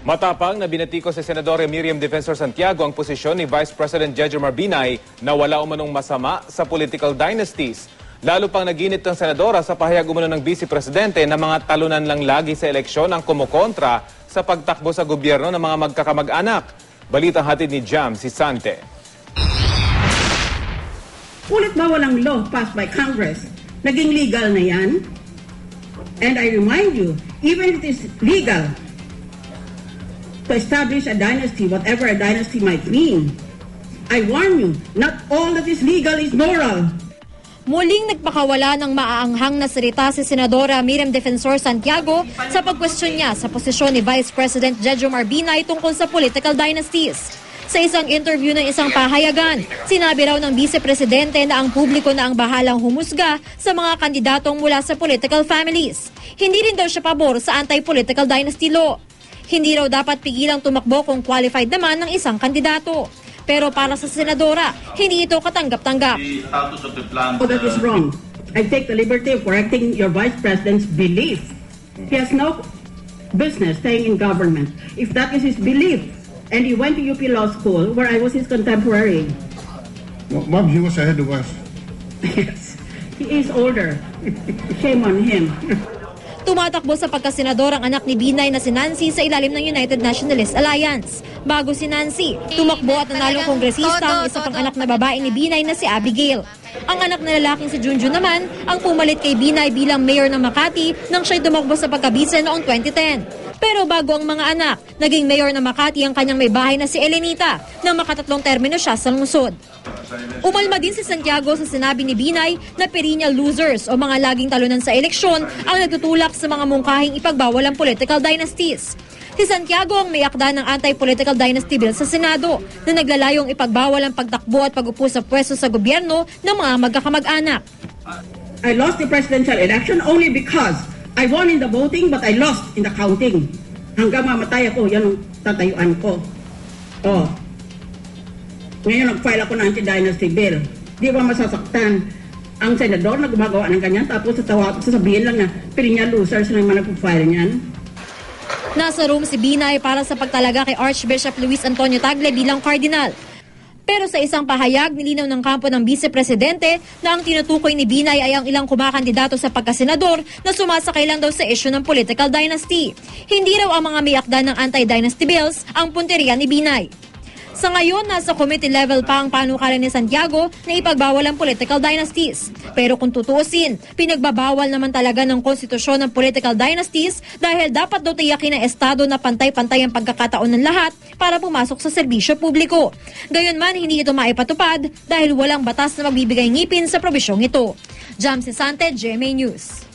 Matapang na binatiko si Senadora Miriam Defensor Santiago ang posisyon ni Vice President Jejomar Binay na wala umanong masama sa political dynasties. Lalo pang naginit ng Senadora sa pahayag umano ng Vice Presidente na mga talunan lang lagi sa eleksyon ang kumukontra sa pagtakbo sa gobyerno ng mga magkakamag-anak. Balitang hatid ni Jam si Sante. Ulit ba walang law passed by Congress? Naging legal na yan? And I remind you, even if it is legal to establish a dynasty, whatever a dynasty might mean, I warn you, not all that is legal is moral. Muling nagpakawala ng maaanghang na salita si Senadora Miriam Defensor Santiago sa pagkwestiyon niya sa posisyon ni Vice President Jejomar Binay tungkol sa political dynasties. Sa isang interview ng isang pahayagan, sinabi raw ng Vice Presidente na ang publiko na ang bahalang humusga sa mga kandidatong mula sa political families. Hindi rin daw siya pabor sa anti-political dynasty law. Hindi raw dapat pigilang tumakbo kung qualified naman ng isang kandidato. Pero para sa Senadora, hindi ito katanggap-tanggap. Oh, that is wrong. I take the liberty of correcting your Vice President's belief. He has no business staying in government. If that is his belief, and he went to UP Law School, where I was his contemporary. Well, Ma'am, he was ahead of us. Yes, he is older. Shame on him. Tumatakbo sa pagkasenador ang anak ni Binay na si Nancy sa ilalim ng United Nationalist Alliance. Bago si Nancy, tumakbo at nanalong kongresista ang isa pang anak na babae ni Binay na si Abigail. Ang anak na lalaking si Junjun naman ang pumalit kay Binay bilang mayor ng Makati nang siya'y tumakbo sa pagkabise noong 2010. Pero bago ang mga anak, naging mayor ng Makati ang kanyang may bahay na si Elenita nang makatatlong termino siya sa lungsod. Umalma din si Santiago sa sinabi ni Binay na perennial losers o mga laging talunan sa eleksyon ang nagtutulak sa mga mungkahing ipagbawal ang political dynasties. Si Santiago ang may akda ng anti-political dynasty bill sa Senado na naglalayong ipagbawal ang pagtakbo at pag-upo sa pwesto sa gobyerno ng mga magkakamag-anak. I lost the presidential election only because I won in the voting but I lost in the counting. Hanggang mamatay ako, yan ang tatayuan ko. Oh. Ngayon nag-file ako ng anti-dynasty bill. Di ba masasaktan ang senador na gumagawa ng ganyan tapos sasabihin lang na perennial losers na yung mga nag-file niyan? Nasa room si Binay para sa pagtalaga kay Archbishop Luis Antonio Tagle bilang cardinal. Pero sa isang pahayag, nilinaw ng kampo ng Vice Presidente na ang tinutukoy ni Binay ay ang ilang kumakandidato sa pagkasenador na sumasakay lang daw sa issue ng political dynasty. Hindi raw ang mga may akda ng anti-dynasty bills ang punteriya ni Binay. Sa ngayon, nasa committee level pa ang panukalan ni Santiago na ipagbawal ang political dynasties. Pero kung tutuusin, pinagbabawal naman talaga ng konstitusyon ng political dynasties dahil dapat daw tiyakin ng Estado na pantay-pantay ang pagkakataon ng lahat para pumasok sa serbisyo publiko. Gayunman, hindi ito maipatupad dahil walang batas na magbibigay ngipin sa probisyong ito. Jam Sante, GMA News.